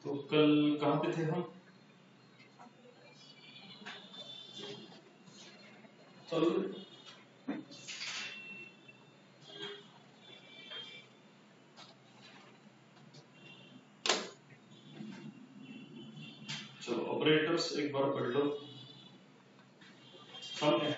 तो कल कहाँ पे थे हम? चलो ऑपरेटर्स एक बार पढ़ लो सामने।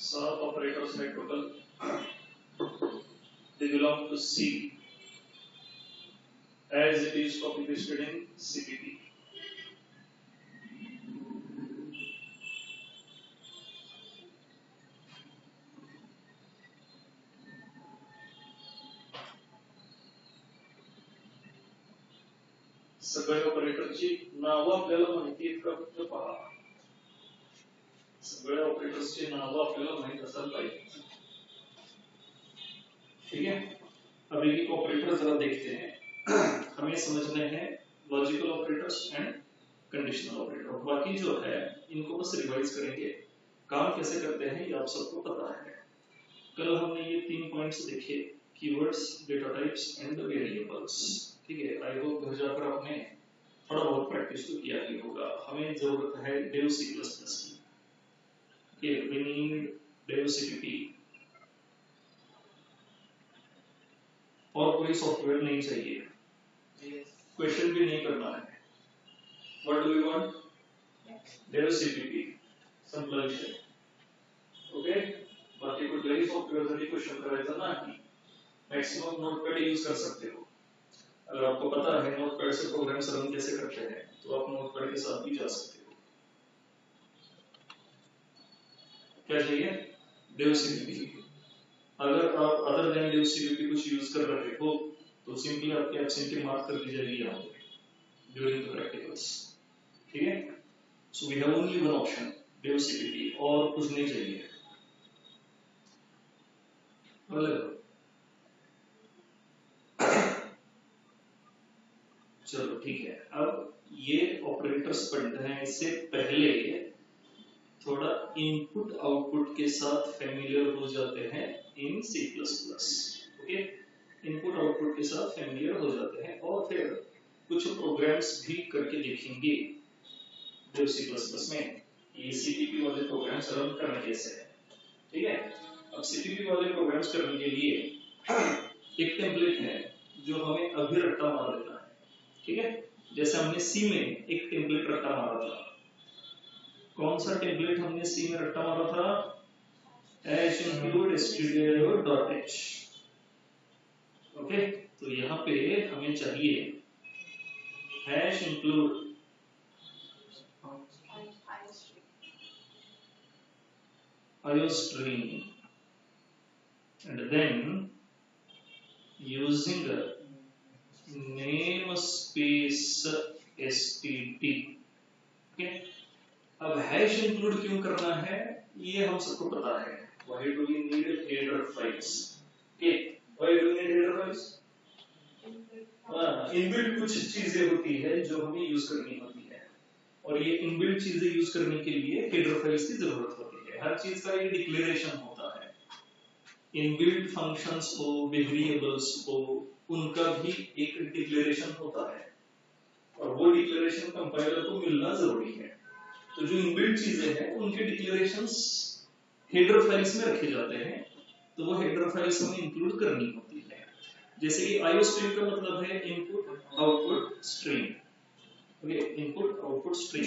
सब ऑपरेटर्स है total, they belong to C as it is copy pasted in CPP. सगळे ऑपरेटरची नावं आपल्याला माहिती आहेत का? फक्त पहा, सगळे ऑपरेटर्सची नावं आपल्याला माहित असायला पाहिजे। ठीक है, अब एक ऑपरेटर जरा देखते हैं। हमें समझने हैं logical operators and conditional operator. बाकी जो है इनको बस रिवाइज करेंगे, काम कैसे करते हैं ये आप सबको पता है। कल हमने ये 3 पॉइंट्स देखे, keywords, data types and variables. ठीक है, आई होप घर जाकर आपने थोड़ा बहुत प्रैक्टिस तो किया ही होगा। हमें जरूरत है डेव सी प्लस प्लस की। वी नीड डेव सीपीपी, और कोई सॉफ्टवेयर नहीं चाहिए, क्वेश्चन भी नहीं करना है। What do we want? Dev CPP, simple है। ओके, बाकी कुठल्याही सॉफ्टवेयर साठी क्वेश्चन करायचा नाही। मैक्सिमम नोटपैड यूज कर सकते हो। अगर आपको पता है नोटपैड से प्रोग्राम्स रन कैसे करते हैं तो आप नोटपैड के साथ भी जा सकते हो। क्या चाहिए? Dev CPP. अगर आप अदर देन डेव सीपीपी कुछ यूज कर रहे हो तो सिंपली आपके एब्सेंटी मार्क कर दी जाएगी यहाँ पे ड्यूरिंग द प्रैक्टिकल्स। ठीक है, so we have only one option, Dev CPP, और कुछ नहीं चाहिए। चलो ठीक है, अब ये ऑपरेटर्स पढ़ने से पहले थोड़ा इनपुट आउटपुट के साथ फेमिलियर हो जाते हैं इन C++। ओके, इनपुट आउटपुट के साथ फेमिलियर हो जाते हैं और फिर कुछ प्रोग्राम्स भी करके देखेंगे जो C++ में। ये CPP वाले प्रोग्राम्स रन करने कैसे है। ठीक है, अब CPP वाले प्रोग्राम्स करने के लिए एक टेम्पलेट है जो हमें अभी रट्टा मार देना है। ठीक है, जैसे हमने C में एक टेम्पलेट रट्टा मारा था। कौन सा टेम्पलेट हमने C में रट्टा मारा था? hash include stdio.h। ओके, तो यहाँ पे हमें चाहिए hash include iostream and then using namespace std। Okay, अब हैश इंक्लूड क्यों करना है ये हम सबको पता है। Why do we need header files? Okay, why do we need header files? Inbuilt कुछ चीजें होती है जो हमें यूज करनी होती है और ये इनबिल्ट चीजें यूज करने के लिए हेडर फाइल्स की जरूरत होती है। हर चीज का ये डिक्लेरेशन होता है। इनबिल्ट फंक्शंस हो, वेरिएबल्स हो, उनका भी एक डिक्लेरेशन होता है और वो डिक्लेरेशन कंपाइलर को मिलना जरूरी है। तो जो इनबिल्ट चीजें हैं उनके डिक्लेरेशंस हेडर फाइल्स में रखे जाते हैं, तो वो हेडर फाइल्स हमें इंक्लूड करनी होती है। जैसे कि iostream का मतलब है input output stream. Okay, input output stream,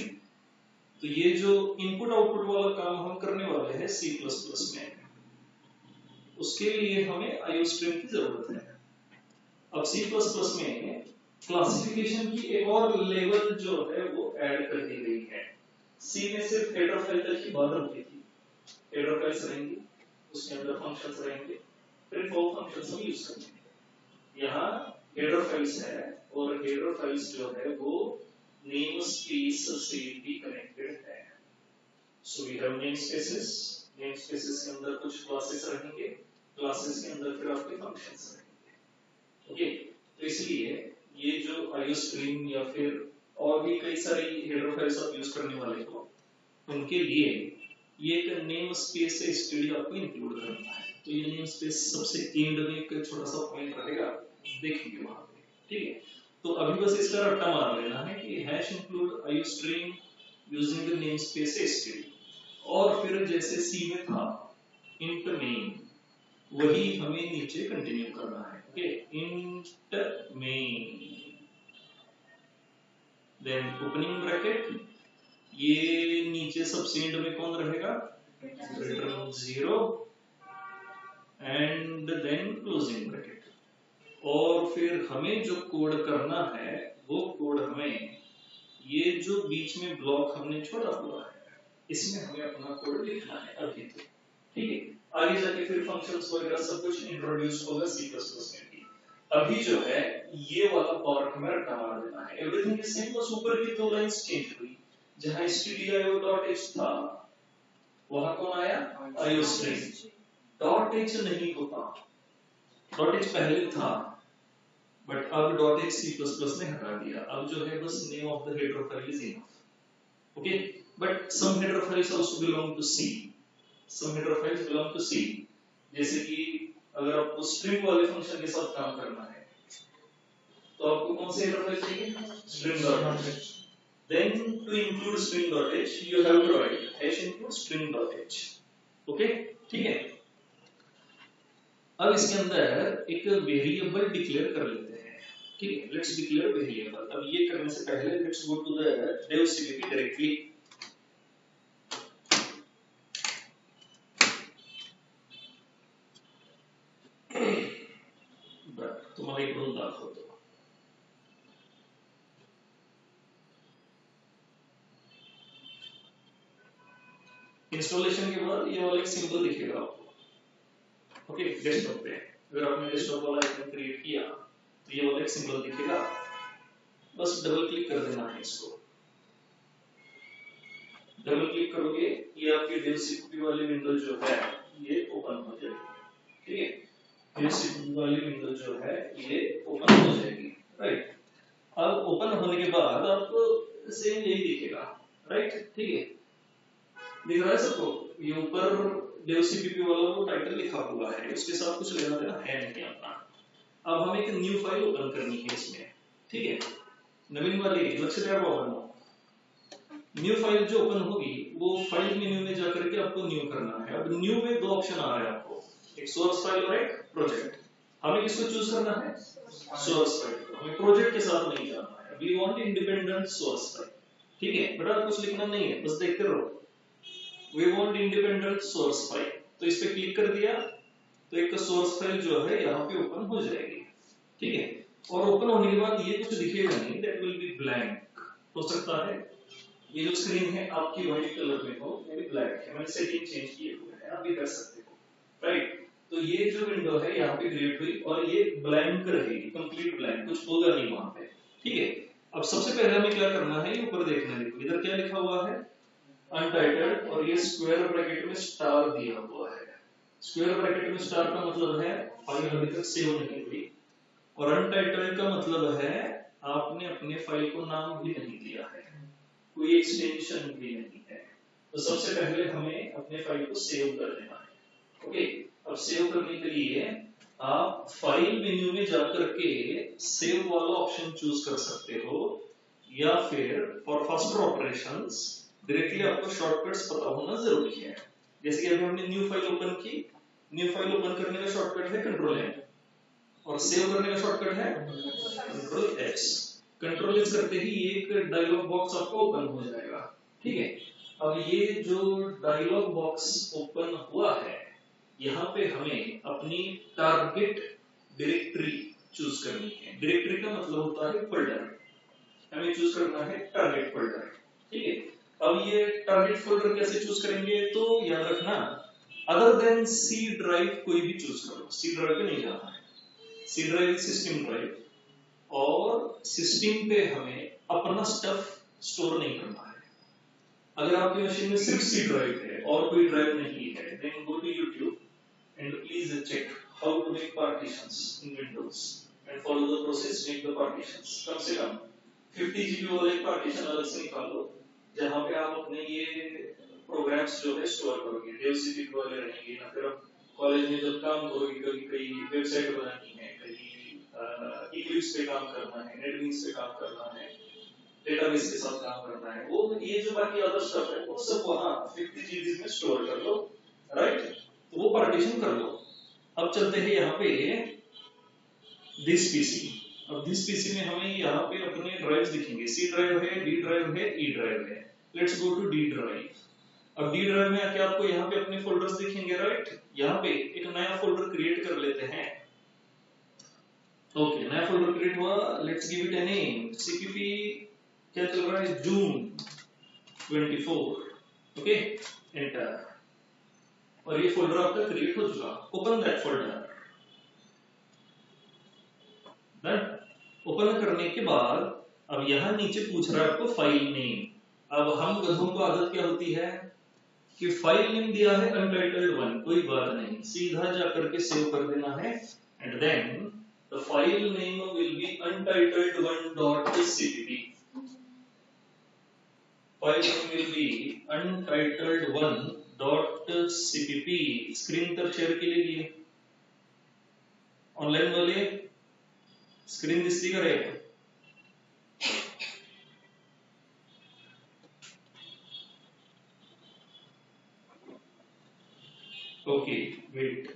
तो ये जो इनपुट आउटपुट वाला काम हम करने वाले हैं C++ में, उसके लिए हमें iostream की जरूरत है। अब C++ में क्लासिफिकेशन की एक और लेवल जो है वो ऐड कर दी गई है। C में सिर्फ हेडर फाइल तक की बात होती थी, हेडर फाइल्स रहेंगी, उसके अंदर फंक्शंस रहेंगे, फिर वो फंक्शंस हम यूज करेंगे। यहाँ हेडर फाइल्स है और हेडर फाइल्स जो है वो नेम स्पेस से भी कनेक्टेड है। So we have name spaces के अंदर कुछ क्लासेस रहेंगे, क्लासेस के अंदर फिर आपके फंक्शंस रहेंगे। ओके, तो इसलिए ये जो आईओ स्ट्रीम या फिर और भी कई सारी हेडर फाइल्स आप यूज करने वाले हो उनके लिए ये एक नेम स्पेस से स्टडी आपको इंक्लूड करना है। तो ये नेम स्पेस सबसे एंड में एक छोटा सा पॉइंट रहेगा, देखेंगे वहां पे। ठीक है, तो अभी बस इसका रट्टा मार लेना है कि hash include IO stream using the name space std, और फिर जैसे सी में था इंट मेन, वही हमें नीचे कंटिन्यू करना है। Okay, int main then opening bracket, ये नीचे सबसे एंड में कौन रहेगा, return 0 and then closing bracket. और फिर हमें जो कोड करना है वो कोड हमें ये जो बीच में ब्लॉक हमने छोड़ा हुआ है इसमें हमें अपना कोड लिखना है अभी तो। ठीक है, आगे जाके फिर फंक्शंस वगैरह सब कुछ इंट्रोड्यूस होगा सी प्लस प्लस में भी। अभी जो है ये वाला पार्ट हमें रट्टा मार देना है। एवरीथिंग इज सेम, बस ऊपर की दो लाइंस चेंज हुई। जहां stdio.h था वहां कौन आया, आईओ स्ट्रीम। डॉट एच नहीं होता, डॉट एच पहले था बट अब dot H C plus plus ने हटा दिया। अब जो है बस name of the header file is enough. Okay, but some header files also belong to C, some header files belong to C. जैसे कि अगर आपको स्ट्रिंग वाले फंक्शन के साथ काम करना है तो आपको कौन से हेडर फाइल चाहिए, string.h। then to include string.h you have to write hash include string.h। Okay, ठीक है। अब इसके अंदर एक वेरिएबल डिक्लेयर कर लेते हैं। ठीक है, लेट्स डिक्लेयर वेरिएबल। अब ये करने से पहले let's go to the dev cpp directory. तुम्हारा एक रोल दाखल दो। इंस्टॉलेशन के बाद ये वाला एक सिंबल दिखेगा आपको। ओके, डेस्कटॉप पे अगर आपने डेस्कटॉप वाला आइकन क्रिएट किया तो ये वाला एक सिंबल दिखेगा, बस डबल क्लिक कर देना है इसको। डबल क्लिक करोगे ये आपकी dev cpp वाली विंडो जो है ये ओपन हो जाएगी। ठीक है, dev cpp वाली विंडो जो है ये ओपन हो जाएगी। राइट, अब ओपन होने के बाद आपको सेम यही दिखेगा। राइट, ठीक है, दिख रहा है सबको। ये ऊपर dev cpp वाला वो टाइटल लिखा हुआ है, उसके साथ कुछ लेना देना है नहीं अपना। अब हमें एक न्यू फाइल ओपन करनी है इसमें। ठीक है, नवीन वाली लक्ष्य टैब ओपन हो। न्यू फाइल जो ओपन होगी वो फाइल मेन्यू में जाकर के आपको न्यू करना है। अब न्यू में दो ऑप्शन आ रहे हैं आपको, एक सोर्स फाइल और एक प्रोजेक्ट। हमें किसको चूज करना है, सोर्स फाइल। हमें प्रोजेक्ट के साथ नहीं जाना है, we want independent source file. ठीक है, बेटा कुछ लिखना नहीं है, बस देखते रहो। We want independent source file, तो इस पे क्लिक कर दिया तो एक सोर्स फाइल जो है यहाँ पे ओपन हो जाएगी। ठीक है, और ओपन होने के बाद ये कुछ दिखेगा नहीं, दैट विल बी ब्लैंक। हो सकता है ये जो स्क्रीन है आपकी व्हाइट कलर में हो, ये भी ब्लैक है, मैंने सेटिंग चेंज किए हुए हैं, आप भी कर सकते हो। राइट, तो ये जो विंडो है यहाँ पे क्रिएट हुई और ये ब्लैंक रहेगी, कंप्लीट ब्लैंक, कुछ होगा नहीं वहां पे। ठीक है, अब सबसे पहले हमें क्या करना है, ऊपर देखना है। इधर क्या लिखा हुआ है, अनटाइटल्ड, और ये स्क्वायर ब्रैकेट में स्टार दिया हुआ है। स्क्वायर ब्रैकेट में स्टार का मतलब है फाइल अभी तक सेव नहीं हुई, और अनटाइटल्ड का मतलब है आपने अपने फाइल को नाम भी नहीं दिया है, कोई एक्सटेंशन भी नहीं है। तो सबसे पहले हमें अपने फाइल को सेव कर देना है। ओके, अब सेव करने के लिए आप फाइल मेन्यू में जाकर के सेव वाला ऑप्शन चूज कर सकते हो, या फिर फॉर फास्टर ऑपरेशंस डायरेक्टली आपको शॉर्टकट्स पता होना जरूरी है। जैसे कि अभी हमने न्यू फाइल ओपन की, न्यू फाइल ओपन करने का शॉर्टकट है कंट्रोल एन, और सेव करने का शॉर्टकट है कंट्रोल एच। कंट्रोल एच करते ही एक डायलॉग बॉक्स आपको ओपन हो जाएगा। ठीक है, अब ये जो डायलॉग बॉक्स ओपन हुआ है यहाँ पे हमें अपनी टारगेट डायरेक्टरी चूज करनी है। डायरेक्टरी का मतलब होता है फोल्डर, हमें चूज करना है टारगेट फोल्डर। ठीक है, अब ये टारगेट फोल्डर कैसे चूज करेंगे, तो याद रखना अदर देन सी ड्राइव कोई भी चूज करो, सी ड्राइव पे नहीं जाना है। सी ड्राइव सिस्टम ड्राइव, और सिस्टम पे हमें अपना स्टफ स्टोर नहीं करना है। अगर आपकी मशीन में सिर्फ सी ड्राइव है और कोई ड्राइव नहीं है, then go to YouTube and please check how to make partitions in Windows and follow the process, make the partitions. कम से कम 50 GB वाला एक पार्टीशन अलग से निकालो जहां पे आप अपने ये प्रोग्राम्स जो है स्टोर करोगे। डेवसीपी वाले रहेंगे, या फिर आप कॉलेज में जब काम करोगे कभी कई वेबसाइट बनानी है, कहीं इक्लिप्स पे काम करना है, नेटबीन्स पे काम करना है, डेटाबेस के साथ काम करना है, वो ये जो बाकी अदर स्टफ है वो सब वहां 50 GB में स्टोर कर लो, राइट? तो वो पार्टीशन कर लो। अब चलते हैं यहाँ पे दिस पीसी। अब दिस पीसी में हमें यहाँ पे अपने ड्राइव्स दिखेंगे, सी ड्राइव है, डी ड्राइव है, ई ड्राइव है। Let's go to D drive. अब डी ड्राइव में आके आपको यहाँ पे अपने फोल्डर्स दिखेंगे, राइट? यहाँ पे एक नया फोल्डर क्रिएट कर लेते हैं। ओके, नया फोल्डर क्रिएट हुआ, let's give it a name, CPP क्या चल रहा है, जून 24। Okay, enter. और ये फोल्डर आपका क्रिएट हो चुका। Open that folder. ओपन करने के बाद अब यहां नीचे पूछ रहा है आपको फाइल नेम। अब हम गधों को आदत क्या होती है कि फाइल नेम दिया है अनटाइटल्ड 1, कोई बात नहीं, सीधा जाकर के सेव कर देना है and then the file name will be untitled1.cpp। File name will be untitled1.cpp। Screen पर शेयर के लिए ऑनलाइन वाले स्क्रीन दिसती करेगा। Okay, wait.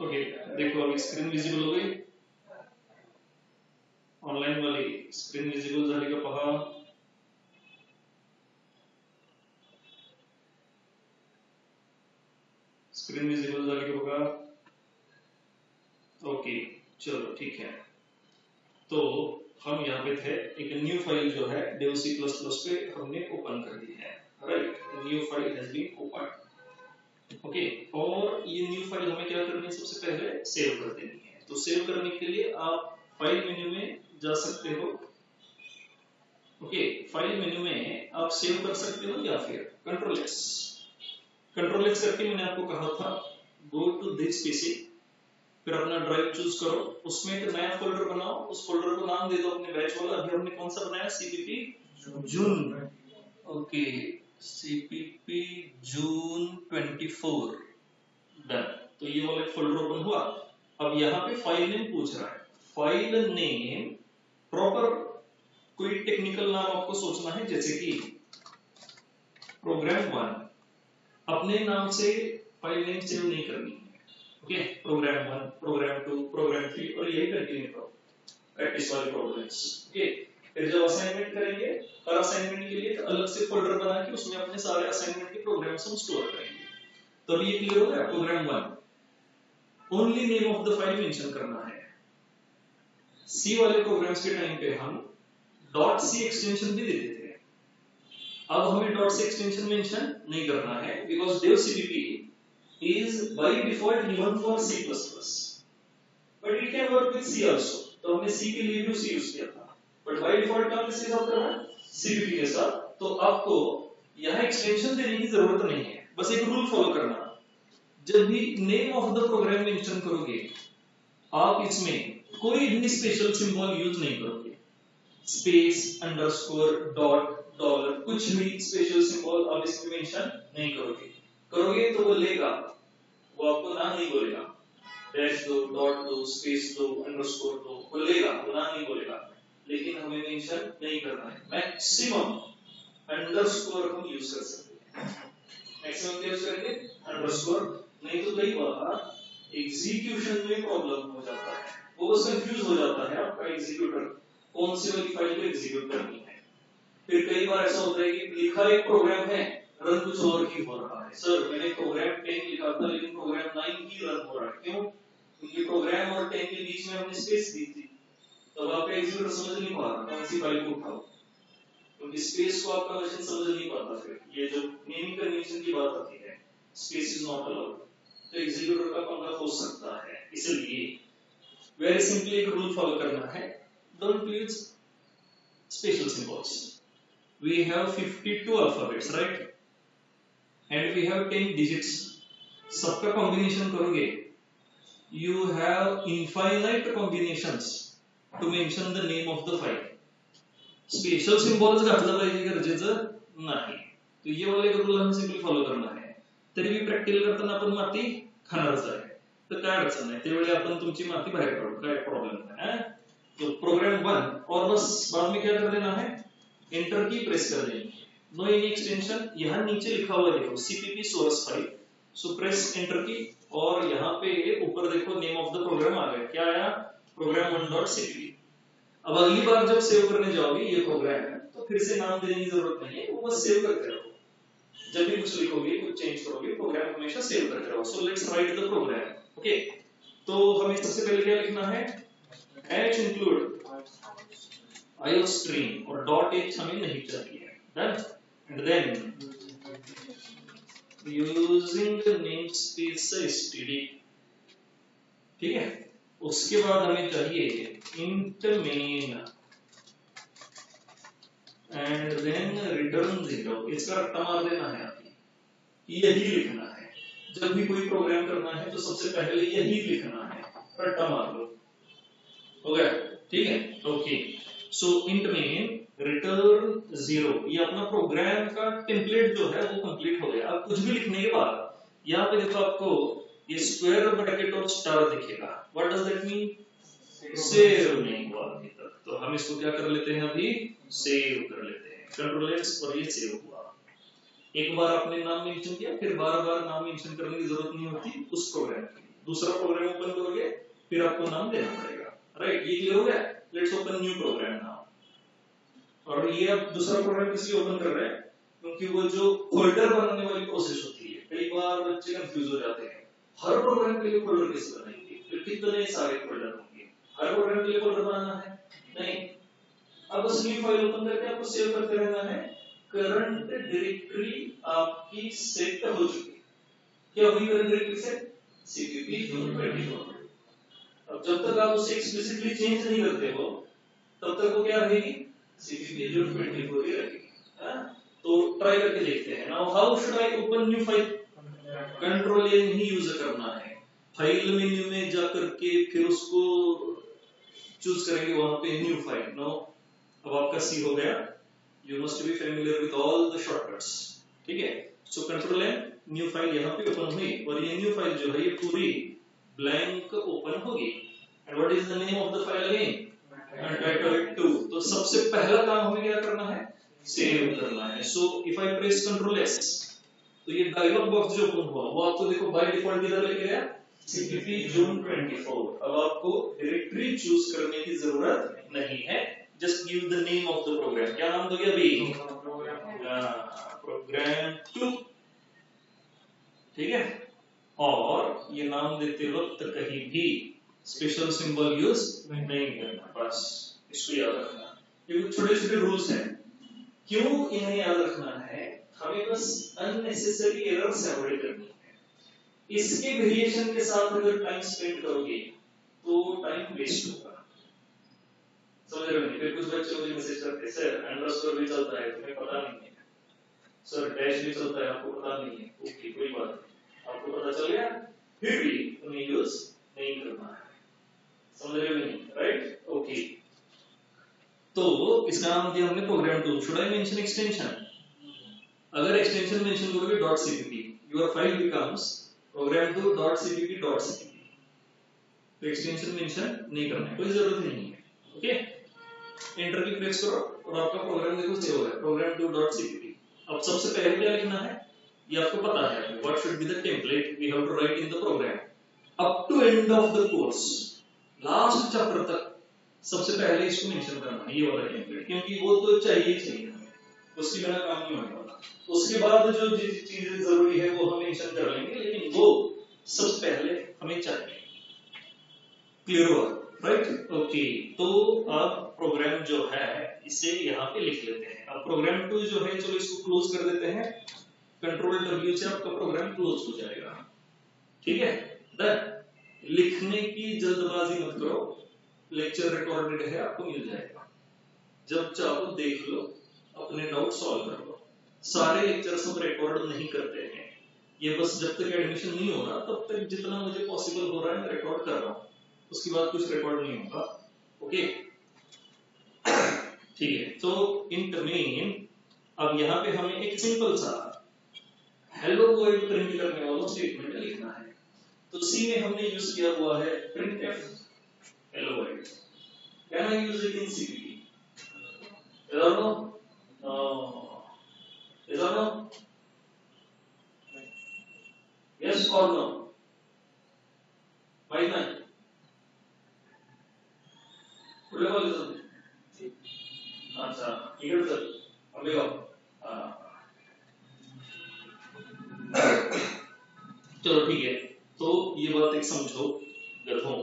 ओके, देखो अभी स्क्रीन विजिबल हो गई। ऑनलाइन वाली स्क्रीन विजिबल झाली का पहा। स्क्रीन विजिबल झाली का बघा। ओके, चलो ठीक है। तो हम यहाँ पे थे, एक न्यू फाइल जो है dev C++ पे हमने ओपन कर दी है, right? New file has been open. Okay, और ये न्यू फाइल हमें क्या करनी है, सबसे पहले सेव कर देनी है। तो सेव करने के लिए आप फाइल मेन्यू में जा सकते हो। ओके, फाइल मेन्यू में आप सेव कर सकते हो या फिर कंट्रोल एक्स करके मैंने आपको कहा था गो टू दिस पीसी, फिर अपना ड्राइव चूज करो, उसमें एक नया फोल्डर बनाओ, उस फोल्डर को नाम दे दो अपने बैच वाला। अभी हमने कौन सा बनाया, सीपीपी जून। ओके, सीपीपी जून 24, डन। तो ये वाला फोल्डर ओपन हुआ। अब यहाँ पे फाइल नेम पूछ रहा है, फाइल नेम प्रॉपर कोई टेक्निकल नाम आपको सोचना है, जैसे कि प्रोग्राम 1 अपने नाम से फाइल नेम सेव नहीं करनी है, ओके। प्रोग्राम 1, प्रोग्राम 2, प्रोग्राम 3 और यही कंटिन्यू करो प्रैक्टिस वाले प्रॉब्लम्स, ओके। फिर जब असाइनमेंट करेंगे, हर असाइनमेंट के लिए एक अलग से फोल्डर बना के उसमें अपने सारे असाइनमेंट के प्रोग्राम्स हम स्टोर करेंगे। तो अभी ये क्लियर हो गया। Program 1 only name of the file mention करना है। सी वाले प्रोग्राम्स के टाइम पे हम .c एक्सटेंशन भी देते थे, अब हमें .c एक्सटेंशन मेंशन नहीं करना है because dev cpp is by default given for C++, but it can work with C also। तो हमने C के लिए भी C यूज किया था, बट बाय डिफॉल्ट काम किसके साथ करना है, cpp के साथ। तो आपको यहाँ एक्सटेंशन देने की जरूरत नहीं है, बस एक रूल फॉलो करना। जब भी name of the program mention करोगे, आप इसमें कोई भी स्पेशल सिंबल यूज नहीं करोगे, स्पेस, अंडरस्कोर, डॉट, डॉलर, कुछ भी स्पेशल सिंबल आप इसमें मेंशन नहीं करोगे। करोगे तो वो लेगा, वो आपको ना नहीं बोलेगा, डैश दो, डॉट दो, स्पेस दो, अंडरस्कोर दो, वो लेगा, वो ना नहीं बोलेगा। लेकिन हमें मेंशन नहीं करना है। मैक्सिमम अंडरस्कोर हम यूज कर सकते हैं, मैक्सिमम यूज करेंगे अंडरस्कोर, नहीं तो कई बार एग्जीक्यूशन में प्रॉब्लम हो जाता है, वो कंफ्यूज हो जाता है आपका एग्जीक्यूटर कौन सी वाली फाइल को एग्जीक्यूट करनी है। फिर कई बार ऐसा होता है कि लिखा एक प्रोग्राम है, रन कुछ और ही हो रहा है। सर मैंने प्रोग्राम 10 लिखा था लेकिन प्रोग्राम 9 ही रन हो रहा है, क्यों? क्योंकि प्रोग्राम और 10 के बीच में हमने स्पेस दी थी, तब आपका एग्जीक्यूटर समझ नहीं पा रहा कौन सी फाइल को उठाओ, क्योंकि स्पेस को आपका मशीन समझ नहीं पाता। फिर ये जो नेमिंग कन्वेंशन की बात आती है, स्पेस इज नॉट अलाउड, तो एग्जीक्यूटर का पंगा हो सकता है। इसलिए वेरी सिंपली एक रूल फॉलो करना है, don't use special symbols। We have 52 alphabets, right? And we have 10 digits। सबका combination करोगे, you have infinite combinations to mention the name of the file। special symbols घातलं पाहिजे गरजेचं नाही, तो ये वाले रूल हमें सिंपली फॉलो करना है। तरी भी प्रॅक्टिकल करताना आपण माती खाणारच आहे, तर काय अडचण नाही, त्यावेळी आपण तुमची माती बाहेर काढू, काय प्रॉब्लेम नाही। तो प्रोग्राम 1 और बस बाद में क्या कर देना है, एंटर की प्रेस कर देनी है, नो एनी एक्सटेंशन। यहाँ नीचे लिखा हुआ देखो cpp source file, सो प्रेस एंटर की, और यहाँ पे ऊपर देखो नेम ऑफ द प्रोग्राम आ गया, क्या आया, प्रोग्राम 1.cpp। अब अगली बार जब सेव करने जाओगे ये प्रोग्राम है, तो फिर से नाम देने की जरूरत नहीं है, वो बस सेव करते रहो। जब भी कुछ लिखोगे, कुछ चेंज करोगे, प्रोग्राम हमेशा सेव करते रहो। So let's write the program, okay. तो हमें सबसे पहले क्या लिखना है, h include iostream और .h हमें नहीं चाहिए, done. And then using the namespace std, ठीक है। उसके बाद हमें चाहिए int main and then return 0। इसका रट्टा मार देना है, आपकी यही लिखना है। जब भी कोई प्रोग्राम करना है तो सबसे पहले यही लिखना है, रट्टा मार लो, हो गया, ठीक है, ओके। सो इंट मेन रिटर्न 0, ये अपना प्रोग्राम का टेम्पलेट जो है वो कंप्लीट हो गया। अब कुछ भी लिखने के बाद यहाँ पे देखो आपको ये स्क्वायर ब्रैकेट और स्टार दिखेगा, what does that mean, save नहीं हुआ अभी तक, तो हम इसको क्या कर लेते हैं, अभी सेव कर लेते हैं, कंट्रोल एस, और ये सेव हुआ। एक बार आपने नाम मेंशन किया, फिर बार बार नाम मेंशन करने की जरूरत नहीं होती उस प्रोग्राम की। दूसरा प्रोग्राम ओपन करोगे फिर आपको नाम देना पड़ेगा, राइट। ये क्लियर हो गया। Let's open new program now. और ये अब दूसरा प्रोग्राम किसलिए ओपन कर रहे हैं, क्योंकि वो जो फोल्डर बनाने वाली प्रोसेस होती है, कई बार बच्चे कंफ्यूज हो जाते हैं, हर प्रोग्राम के लिए फोल्डर कैसे बनाएंगे, फिर कितने सारे फोल्डर होंगे, हर प्रोग्राम के लिए फोल्डर बनाना है नहीं। अब उस न्यू फाइल ओपन करके आपको सेव करते रहना है। करंट डायरेक्टरी आपकी सेट हो चुकी है, क्या हुई करंट डायरेक्टरी सेट, cpp 24। अब जब तक आप उसे एक्सप्लिसिटली चेंज नहीं करते हो तब तक वो क्या रहेगी, cpp 24 ही रहेगी, तो ट्राई करके देखते हैं। Now how should I open new file, control ए नहीं यूज करना है, फाइल मेन्यू में जाकर के फिर उसको चूज करेंगे वहां पे न्यू फाइल। नो, अब आपका सी हो गया, you must be familiar with all the shortcuts, ठीक है। So control N, new file यहाँ पे ओपन हुई, और ये न्यू फाइल जो है ये पूरी ब्लैंक ओपन होगी। And what is the name of the file again, untitled 2। तो सबसे पहला काम हमें क्या करना है, सेव करना है। So if I press control S तो ये डायलॉग बॉक्स जो ओपन हुआ वो आपको देखो बाय डिफॉल्ट किधर लेके गया, CPP जून 24। अब आपको डायरेक्टरी चूज करने की जरूरत नहीं है, just give the name of the program. क्या नाम दोगे अभी? प्रोग्राम 2, ठीक है। और ये नाम देते वक्त कहीं भी स्पेशल सिंबल यूज नहीं करना, बस इसको याद रखना। ये कुछ छोटे छोटे रूल्स हैं, क्यों इन्हें याद रखना है, हमें बस अननेसेसरी एरर्स अवॉइड करनी है। इसके वेरिएशन के साथ अगर टाइम स्पेंड करोगे तो टाइम वेस्ट होगा, समझ रहे हो? फिर कुछ बच्चे मुझे मैसेज करते हैं, सर अंडरस्कोर भी चलता है तुम्हें पता नहीं है, सर डैश भी चलता है आपको पता नहीं है। ओके कोई बात नहीं, आपको पता चल गया, फिर भी तुम्हें यूज नहीं करना है, समझ रहे हो नहीं? Right, okay. तो इसका नाम दिया हमने program 2। Should I mention extension? अगर एक्सटेंशन मेंशन करोगे .cpp, your file becomes program2.cpp.cpp। तो एक्सटेंशन मेंशन नहीं करना है, कोई जरूरत नहीं है, ओके। एंटर की प्रेस करो और आपका प्रोग्राम देखो सेव हो गया, program2.cpp। अब सबसे पहले क्या लिखना है ये आपको पता है, what should be the template we have to write in the program up to end of the course, last chapter तक सबसे पहले इसको मेंशन करना है, ये वाला टेम्पलेट, क्योंकि वो तो चाहिए हमें, उसके बिना काम नहीं होने वाला। उसके बाद जो चीजें जरूरी है वो हम मेंशन कर लेंगे, लेकिन वो सबसे पहले हमें चाहिए। क्लियर हुआ? Right, okay. तो अब प्रोग्राम जो है इसे यहाँ पे लिख लेते हैं। अब प्रोग्राम 2 जो है, चलो इसको क्लोज कर देते हैं, कंट्रोल W से आपका प्रोग्राम क्लोज हो जाएगा, ठीक है। डन। लिखने की जल्दबाजी मत करो, लेक्चर रिकॉर्डेड है, आपको मिल जाएगा, जब चाहो देख लो, अपने डाउट सॉल्व कर लो। सारे लेक्चर्स हम रिकॉर्ड नहीं करते हैं, ये बस जब तक एडमिशन नहीं हो रहा तब तक जितना मुझे पॉसिबल हो रहा है मैं रिकॉर्ड कर रहा हूँ, उसके बाद कुछ रिकॉर्ड नहीं होगा, ओके। ठीक है, तो इन मेन अब यहाँ पे हमें एक सिंपल सा हेलो वर्ल्ड प्रिंट करने वाला स्टेटमेंट लिखना है। तो सी में हमने यूज किया हुआ है printf hello world। Can I use it in CPP? Yes or no? No. Yes or no? Yes or no? Why not? पुढे बोल सर। अच्छा, ठीक है सर। अभी आओ। चलो ठीक है, तो ये बात एक समझो गधों,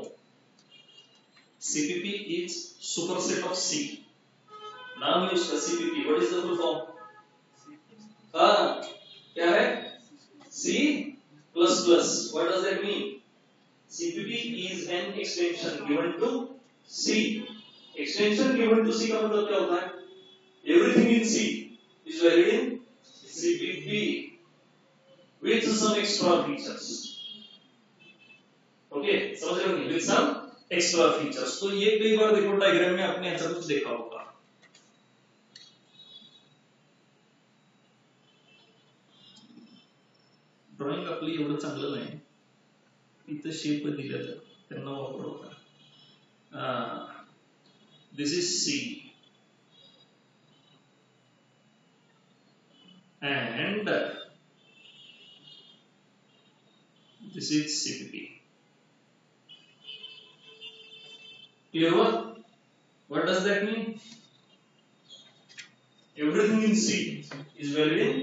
CPP is superset of C। नाम है उसका CPP। What is the full form? क्या है? C++। What does that mean? CPP is an extension given to C। extension given to C का मतलब क्या होता है? Everything in C is valid in CPP with some extra features। Okay, समझ रहे हो? With some extra features। तो ये कई बार देखो डायग्राम में आपने ऐसा कुछ देखा होगा। ड्राइंग आपली एवढं चांगलं नाही, इथं शेप दिलेलं त्यांना वापर होता। This is C and this is CPP। Clear what? What does that mean? Everything in C is valid in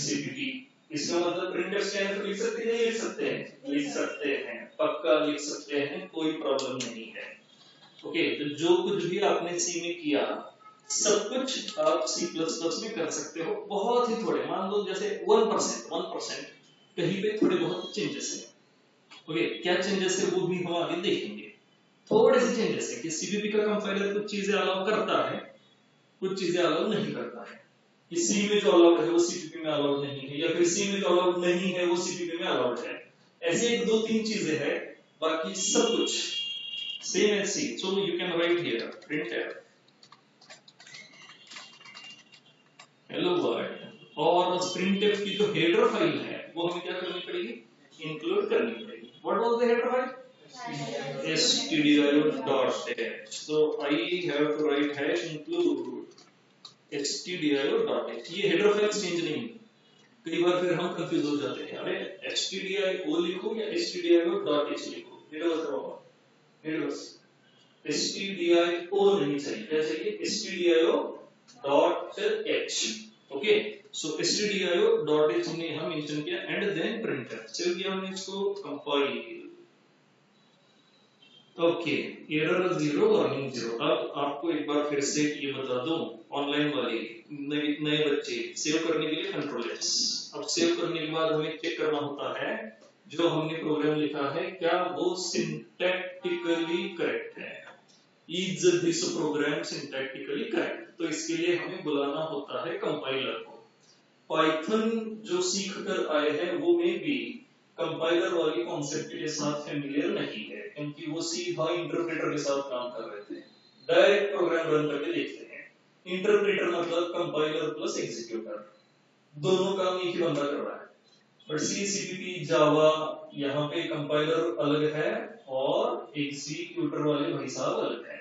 CPP। इसका मतलब प्रिंटफ स्कैनर लिख सकते हैं, लिख सकते हैं, लिख सकते हैं, पक्का लिख सकते हैं, कोई प्रॉब्लम नहीं है, ओके। तो जो कुछ भी आपने सी में किया सब कुछ आप C++ में कर सकते हो, बहुत ही थोड़े, मान लो जैसे 1% कहीं पे थोड़े बहुत चेंजेस है, ओके। क्या चेंजेस है वो भी हम आगे देखेंगे। थोड़े से चेंजेस है कि CPP का कंपाइलर कुछ चीजें अलाउ करता है, कुछ चीजें अलाउ नहीं करता है, कि C में जो अलाउड है वो CPP में अलाउड नहीं है, या फिर C में जो अलाउड नहीं है वो CPP में अलाउड है। ऐसे एक दो तीन चीजें हैं, बाकी सब कुछ same as C। So you can write here printf hello world, और printf की जो हेडर फाइल है वो हमें क्या करनी पड़ेगी? इंक्लूड करनी पड़ेगी। What was the header file? stdio.h। so I have to write #include stdio.h, ये हेडर फाइल्स चेंज नहीं है। कई बार फिर हम कंफ्यूज हो जाते हैं, अरे stdio लिखो या stdio.h लिखो। ये बताओ stdio नहीं चाहिए, क्या चाहिए? stdio.h। ओके, सो stdio.h ने हम मेंशन किया एंड देन प्रिंटफ सेव किया हमने इसको, कंपाइल। Okay, error 0 warning 0। अब आपको एक बार फिर से ये बता दूं, ऑनलाइन वाले नए बच्चे सेव करने के लिए कंट्रोल एस। अब सेव करने के बाद हमें चेक करना होता है जो हमने प्रोग्राम लिखा है क्या वो सिंटैक्टिकली करेक्ट है। Is this program syntactically correct? तो इसके लिए हमें बुलाना होता है कंपाइलर को। पाइथन जो सीख कर आए हैं वो में भी कंपाइलर वाली कॉन्सेप्ट के साथ फेमिलियर नहीं है, क्योंकि वो सीधा इंटरप्रेटर के साथ काम कर रहे थे। डायरेक्ट प्रोग्राम रन करके देखते हैं। इंटरप्रेटर मतलब कंपाइलर प्लस एग्जीक्यूटर, दोनों काम एक ही बंदा कर रहा है। बट सी, सीपीपी, जावा, यहाँ पे कंपाइलर अलग है और एग्जीक्यूटर वाले भाई साहब अलग है।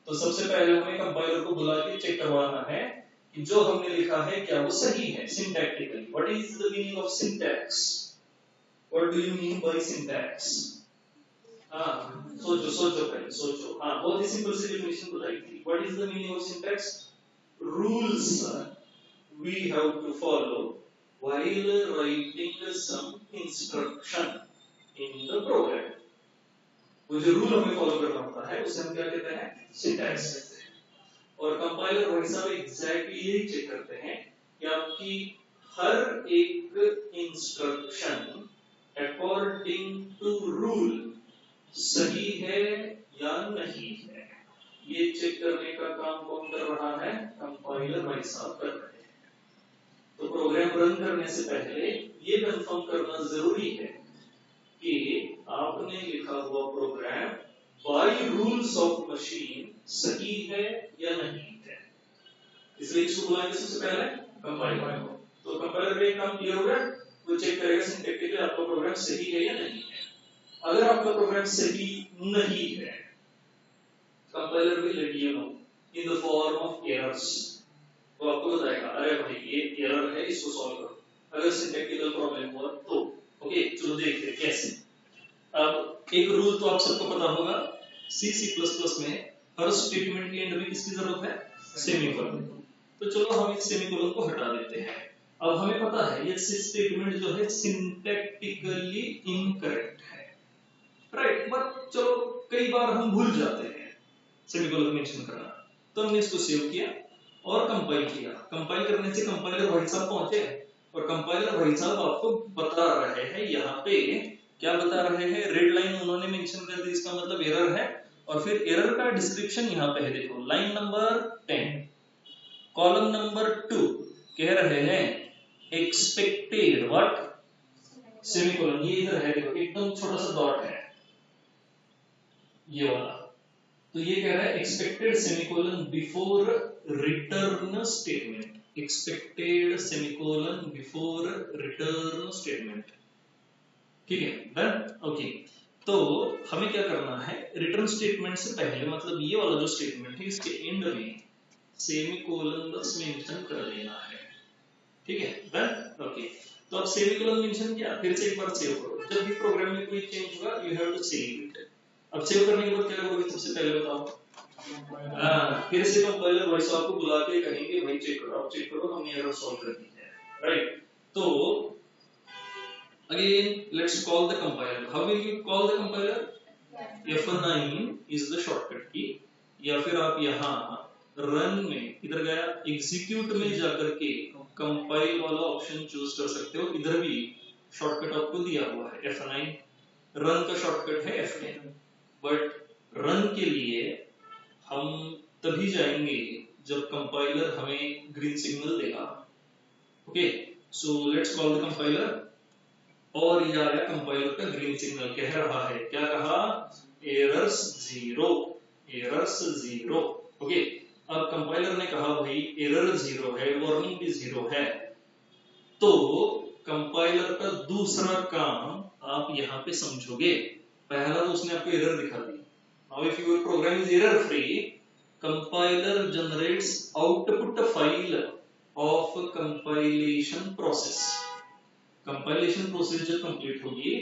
तो सबसे पहले हमें कंपाइलर को बुला के चेक करवाना है कि जो हमने लिखा है क्या वो सही है syntactically. What is the meaning of syntax? What do you mean by syntax? हाँ, सोचो पहले सोचो। हाँ, बहुत ही सिंपल सी डेफिनेशन बताई थी। What is the meaning of syntax? Rules we have to follow while writing some instruction in the program। वो जो रूल हमें फॉलो करना होता है उसे हम क्या कहते हैं? सिंटैक्स कहते हैं। और कंपाइलर वही सब एग्जैक्टली यही चेक करते हैं कि आपकी हर एक इंस्ट्रक्शन अकॉर्डिंग टू रूल सही है या नहीं है। ये चेक करने का काम कौन कर रहा है? कंपाइलर भाई साहब कर रहे हैं। तो प्रोग्राम रन करने से पहले ये कंफर्म करना जरूरी है कि आपने लिखा हुआ program by rules of machine सही है या नहीं है। इसलिए इसको बुलाएंगे सबसे पहले कंपाइलर को। तो कंपाइलर का काम क्लियर हो गया, वो चेक करेगा सिंटैक्टिकली आपका प्रोग्राम सही है या नहीं है। अगर आपका प्रोग्राम सही नहीं है, compiler will let you know in the form of errors. तो आपको बताएगा अरे भाई ये एरर है, इसको सॉल्व करो। अगर सिंटैक्टिकल प्रॉब्लम हुआ तो ओके, चलो देखते हैं कैसे। अब एक रूल तो आप सबको पता होगा, C++ में हर स्टेटमेंट के एंड में किसकी जरूरत है? सेमीकोलन। तो चलो हम इस सेमीकोलन को हटा देते हैं। अब हमें पता है ये स्टेटमेंट जो है सिंटैक्टिकली इनकरेक्ट है, राइट। बट चलो कई बार हम भूल जाते हैं सेमीकोलन मेंशन करना, तो हमने इसको सेव किया और कंपाइल किया। कंपाइल करने से कंपाइलर भाई साहब पहुंचे और कंपाइलर भाई साहब आपको बता रहे हैं, यहाँ पे क्या बता रहे हैं? रेड लाइन उन्होंने मेंशन कर दी, इसका मतलब एरर है। और फिर एरर का डिस्क्रिप्शन यहाँ पे है, देखो लाइन नंबर 10 कॉलम नंबर 2 कह रहे हैं एक्सपेक्टेड व्हाट? सेमीकोलन। ये इधर है, देखो एकदम छोटा सा डॉट है ये वाला। तो ये कह रहा है expected semicolon before return statement. Expected semicolon before return statement. ठीक है, डन। ओके, तो हमें क्या करना है? रिटर्न स्टेटमेंट से पहले मतलब ये वाला जो स्टेटमेंट है इसके एंड में सेमीकोलन बस मेंशन कर देना है। ठीक है, डन। ओके, तो अब सेमीकोलन मेंशन किया, फिर से एक बार सेव करो। जब भी प्रोग्राम में कोई चेंज होगा you have to save it. अब सेव करने के बाद क्या करोगे? सबसे पहले बताओ। फिर से कंपाइलर वॉइस आपको बुला के कहेंगे भाई चेक करो, आप चेक करो, हमने एरर सॉल्व कर दी है, राइट। तो again let's call the compiler. How will you call the compiler? F9 is the shortcut की, या फिर आप यहाँ रन में इधर गया एग्जीक्यूट में जाकर के कंपाइल वाला ऑप्शन चूज कर सकते हो। इधर भी शॉर्टकट आपको दिया हुआ है F9। रन का शॉर्टकट है F10। बट रन के लिए हम तभी जाएंगे जब कंपाइलर हमें ग्रीन सिग्नल देगा। Okay, so let's call the compiler. और ये आ गया कंपाइलर का ग्रीन सिग्नल, कह रहा है क्या कहा? Errors 0, errors 0। ओके, अब कंपाइलर ने कहा भाई एरर 0 है, वार्निंग भी 0 है। तो कंपाइलर का दूसरा काम आप यहाँ पे समझोगे। पहला तो उसने आपको एरर दिखा दी। Now if your program is error free, compiler generates output file of compilation process. Compilation process जब कंप्लीट होगी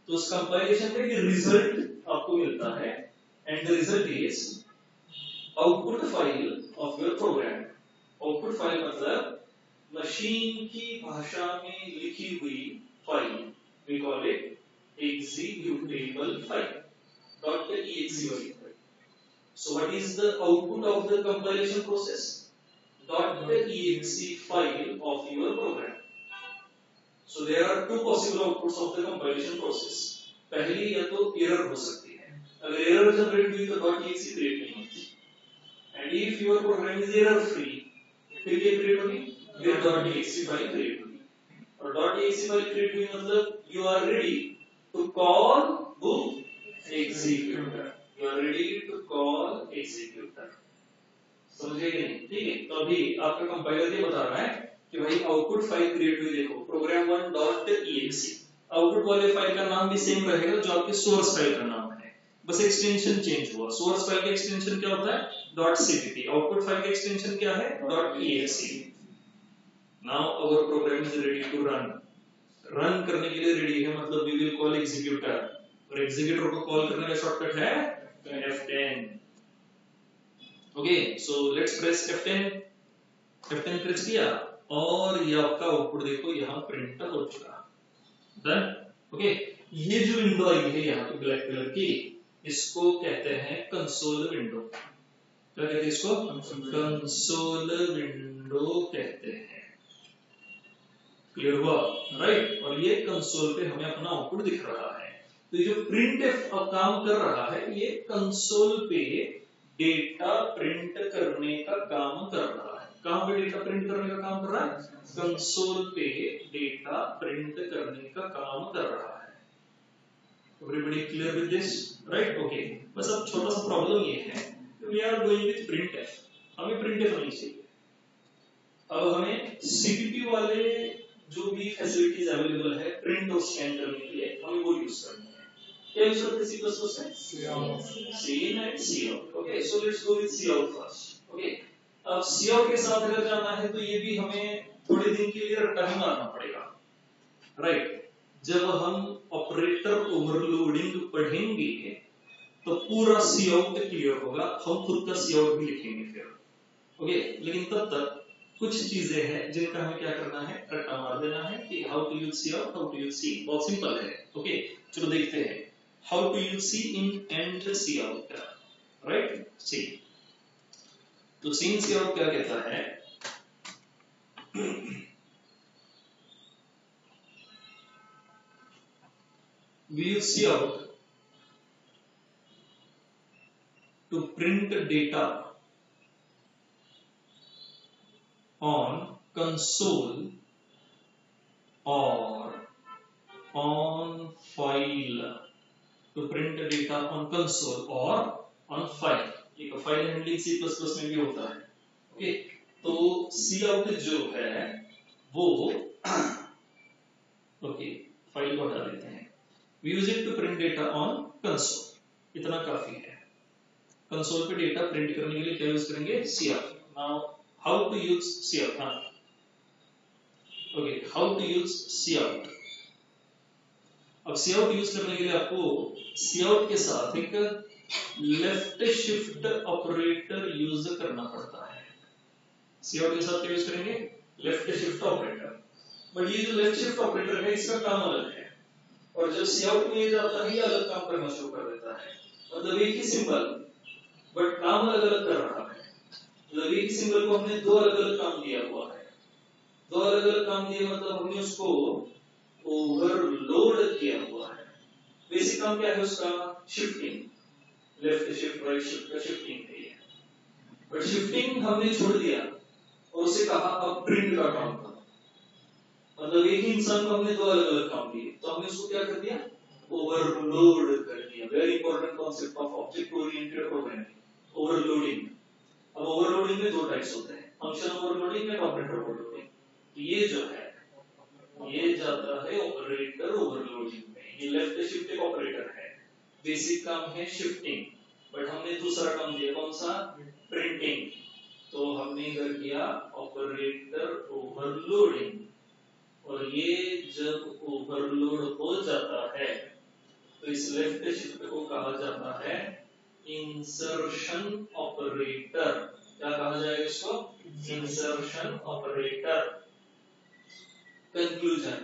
तो उस कंपाइलेशन का एक रिजल्ट आपको मिलता है, and the result is output file of your program. Output file मतलब मशीन की भाषा में लिखी हुई file, we call it executable file, .exe वाली file. So what is the output of the compilation process? .exe file of your program. So there are two possible outputs of the compilation process. पहली या तो error हो सकती है, अगर error generate हुई तो .exe क्रिएट नहीं होती, and if your program is error free फिर क्या क्रिएट होगी, फिर .exe फाइल क्रिएट होगी, और .exe फाइल क्रिएट हुई मतलब you are ready to call who? Executor. You are ready to call executor. समझे कि नहीं? ठीक है, तो अभी आपका कंपाइलर ये बता रहा है कि भाई आउटपुट फाइल क्रिएट हुई, देखो program1.exe। आउटपुट वाले फाइल का नाम भी सेम रहेगा जो आपके सोर्स फाइल का नाम है, बस एक्सटेंशन चेंज हुआ। सोर्स फाइल का एक्सटेंशन क्या होता है? .cpp। आउटपुट फाइल का एक्सटेंशन क्या है? .exe। Now our program is ready to run. Run करने के लिए रेडी है मतलब वी विल कॉल एग्जीक्यूटर, और एग्जीक्यूटर को कॉल करने का शॉर्टकट है F10। Okay, so let's press F10। F10 press किया और ये आपका आउटपुट देखो यहाँ प्रिंट हो चुका। डन। ओके, ये जो विंडो आई है यहाँ पे ब्लैक कलर की, इसको कहते हैं कंसोल विंडो। क्या कहते हैं इसको? कंसोल विंडो कहते हैं। क्लियर हुआ? राइट। और ये कंसोल पे हमें अपना आउटपुट दिख रहा है। तो ये जो प्रिंटफ काम कर रहा है ये कंसोल पे डेटा प्रिंट करने का काम कर रहा है। कहां पे डेटा प्रिंट करने का काम कर रहा है? कंसोल पे डेटा प्रिंट करने का काम कर रहा है। Everybody clear with this? Right. Okay, बस अब छोटा सा प्रॉब्लम ये है कि we are going with printf, हमें प्रिंटफ नहीं चाहिए। अब हमें सीपीपी वाले जो भी फैसिलिटीज अवेलेबल है प्रिंट और स्कैन करने के लिए, हमें वो यूज करनी है। क्या यूज करते हैं C++ में? Cin and cout। Okay, so let's go with cout first. Okay, अब cout के साथ अगर जाना है तो ये भी हमें थोड़े दिन के लिए रट्टा ही मारना पड़ेगा, राइट। जब हम ऑपरेटर ओवरलोडिंग पढ़ेंगे तो पूरा cout क्लियर होगा, हम खुद का cout भी लिखेंगे फिर। ओके, लेकिन तब तक कुछ चीजें हैं जिनका हमें क्या करना है, रट्टा मार देना है कि how to use cout, how to use C. बहुत सिंपल है। ओके, चलो देखते हैं how to use C in and cout। Right, C. तो सी इन cout क्या कहता है? we use cout to print data on console or on file, to print data on console or on file। ये file handling C++ में भी होता है। Okay, तो cout जो है वो ओके, फाइल को हटा देते हैं। we use it to print data on console, इतना काफी है। कंसोल पे डेटा प्रिंट करने के लिए क्या यूज करेंगे? cout। Now how to use cout? हाँ, okay, how to use cout। अब cout यूज करने के लिए आपको cout के साथ एक लेफ्ट शिफ्ट ऑपरेटर यूज करना पड़ता है। cout के साथ क्या यूज करेंगे? Left shift operator. बट ये जो लेफ्ट शिफ्ट ऑपरेटर है इसका काम अलग है, और जब cout में जाता है ये अलग काम करना शुरू कर देता है। मतलब एक ही सिंबल बट काम अलग अलग कर रहा है। मतलब एक ही सिंबल को हमने दो अलग अलग काम दिया हुआ है। दो अलग अलग काम दिए मतलब हमने उसको ओवरलोड किया हुआ है। बेसिक काम क्या है उसका? Shifting, left shift right shift का शिफ्टिंग है ये। बट शिफ्टिंग हमने छोड़ दिया और उसे कहा अब प्रिंट का काम करो। मतलब एक ही इंसान को हमने दो अलग अलग काम दिए तो हमने उसको क्या कर दिया? ओवरलोड कर दिया। Very important concept of object oriented programming, overloading. अब ओवरलोडिंग में दो टाइप्स होते हैं, function overloading and operator overloading. ये जो है ये जाता है ऑपरेटर ओवरलोडिंग में। ये लेफ्ट शिफ्ट एक ऑपरेटर है, बेसिक काम है शिफ्टिंग, बट हमने दूसरा टर्म दिया कौन सा, प्रिंटिंग। तो हमने इधर किया ऑपरेटर ओवरलोडिंग, और ये जब ओवरलोड हो जाता है तो इस लेफ्ट शिफ्ट को कहा जाता है इंसर्शन ऑपरेटर। क्या कहा जाएगा इसको, इंसर्शन ऑपरेटर। कंक्लूजन,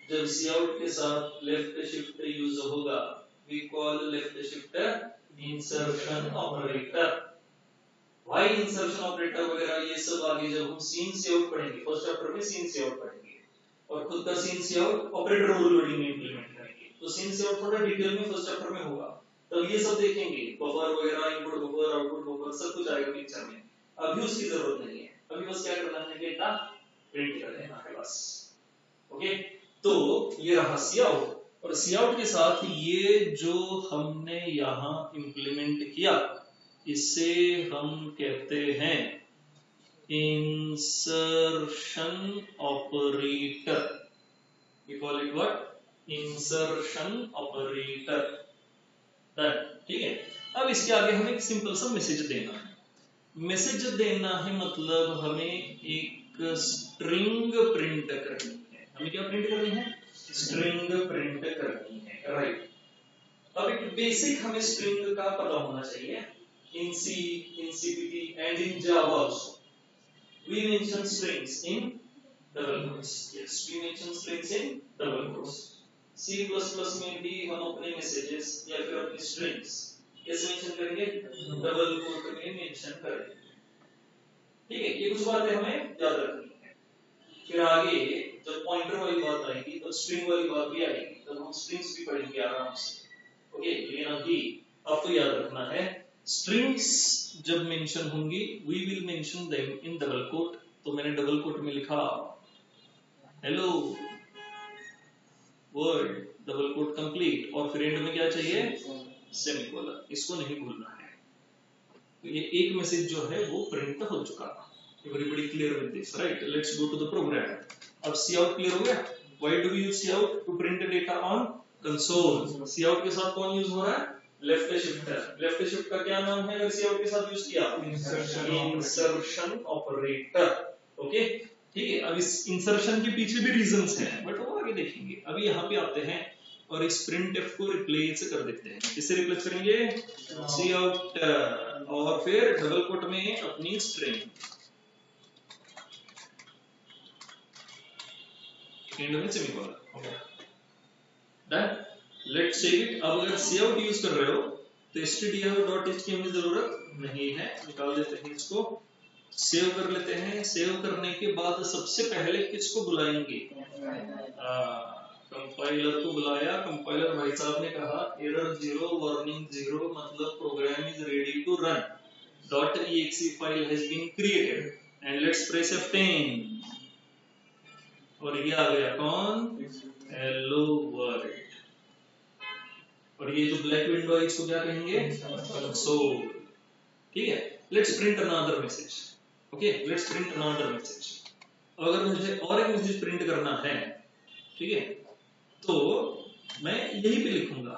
जब सी आउट के साथ लेफ्ट शिफ्ट यूज होगा we call left shift insertion operator. Why insertion operator वगैरह ये सब आगे जब हम सीन सी आउट पढ़ेंगे, फर्स्ट चैप्टर में सीन सी आउट पढ़ेंगे और खुद का cin C out operator overloading में इंप्लीमेंट करेंगे। तो सीन सी आउट थोड़ा डिटेल में फर्स्ट चैप्टर में होगा, तब ये सब देखेंगे, बफर वगैरह, इनपुट बफर, आउटपुट बफर, सब कुछ आएगा पिक्चर में। अभी उसकी जरूरत नहीं है, अभी बस क्या करना है, डेटा प्रिंट कर देना है बस। ओके, तो ये रहा सी आउट, और सी आउट के साथ ये जो हमने यहाँ इंप्लीमेंट किया इसे हम कहते हैं insertion operator. We call it what, insertion operator. Done, ठीक है। अब इसके आगे हमें एक सिंपल सा मैसेज देना है। मैसेज देना है मतलब हमें एक स्ट्रिंग प्रिंट करनी है। हमें क्या प्रिंट करनी है, स्ट्रिंग प्रिंट करनी है, राइट। अब एक बेसिक हमें स्ट्रिंग का पता होना चाहिए। In C, in CPP and in Java also, we mention strings in double quotes. Yes, we mention strings in double quotes. C++ में भी हम अपने मैसेजेस या फिर अपनी स्ट्रिंग्स कैसे मेंशन करेंगे, डबल कोट में मेंशन करेंगे। ठीक है, ये कुछ बातें हमें याद रखनी है। फिर आगे जब पॉइंटर वाली बात आएगी तब स्ट्रिंग वाली बात भी आएगी, तब हम स्ट्रिंग्स भी पढ़ेंगे आराम से। ओके, लेकिन अभी आपको याद रखना है स्ट्रिंग्स जब मेंशन होंगी we will mention them in double quote. तो मैंने डबल कोट में लिखा hello world, double quote complete, और फिर एंड में क्या चाहिए, सेमीकोलन। इसको नहीं भूलना है। तो ये एक मैसेज जो है वो प्रिंट हो चुका। Everybody clear with this, right? Let's go to the program. अब सी आउट क्लियर हो गया। Why do we use C out, to print data on console. C out के साथ कौन यूज हो रहा है, लेफ्ट शिफ्टर। लेफ्ट शिफ्ट का क्या नाम है अगर सी आउट के साथ यूज किया, इंसर्शन ऑपरेटर। ओके, ठीक है। अब इस इंसर्शन के पीछे भी रीजंस हैं बट वो आगे देखेंगे। अभी यहाँ पे आते हैं और इस printf को रिप्लेस कर देते हैं। किससे रिप्लेस करेंगे, सी आउट और फिर डबल कोट में अपनी स्ट्रिंग, एंड में semicolon. Okay, done. Let's check it. अब अगर सी आउट यूज कर रहे हो तो stdio.h की हमें जरूरत नहीं है, निकाल देते हैं इसको, सेव कर लेते हैं। सेव करने के बाद सबसे पहले किसको बुलाएंगे, कंपाइलर को बुलाया। कंपाइलर भाई साहब ने कहा एरर 0 वार्निंग 0 मतलब program is ready to run, .exe file has been created and let's press F10 और ये आ गया कौन, हेलो वर्ल्ड। और ये जो ब्लैक विंडो है इसको क्या कहेंगे, कंसोल। ठीक है, let's print another message. Okay, let's print another message. अगर मुझे और एक मैसेज प्रिंट करना है, ठीक है, तो मैं यहीं पे लिखूंगा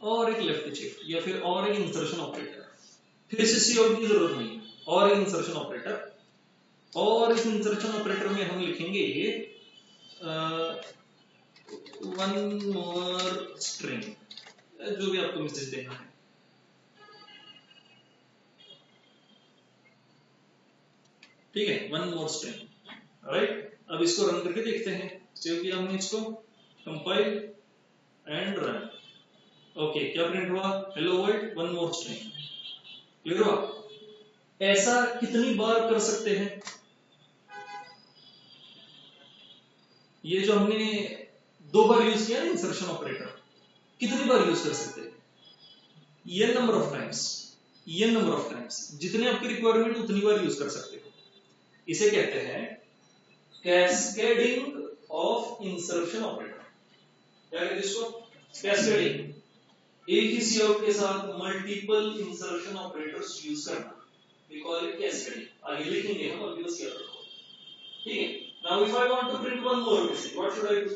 और एक लेफ्ट शिफ्ट या फिर और एक इंसर्शन ऑपरेटर। फिर से सी आउट की जरूरत नहीं है, और एक इंसर्शन ऑपरेटर। और इस इंसर्शन ऑपरेटर में हम लिखेंगे वन मोर स्ट्रिंग, जो भी आपको मैसेज देना है। ठीक है, वन मोर स्ट्रिंग, राइट। अब इसको रन करके देखते हैं। सेव किया हमने इसको, कंपाइल एंड रन। ओके, क्या प्रिंट हुआ, hello world one more string. Clear हुआ? ऐसा कितनी बार कर सकते हैं, ये जो हमने 2 बार यूज किया ना इंसर्शन ऑपरेटर, कितनी बार यूज कर सकते हैं, ये नंबर ऑफ टाइम्स, ये नंबर ऑफ टाइम्स, जितने आपकी रिक्वायरमेंट उतनी बार यूज कर सकते हो। इसे कहते हैं कैस्केडिंग ऑफ इंसर्शन ऑपरेटर। क्या कहते हैं इसको, कैस्केडिंग। एक ही सी आउट के साथ मल्टीपल इंसर्शन ऑपरेटर्स यूज करना, वी कॉल इट कैस्केडिंग। आगे लिखेंगे हम, अभी बस याद रखो। ठीक है, now if I want to print one more message, what should I do?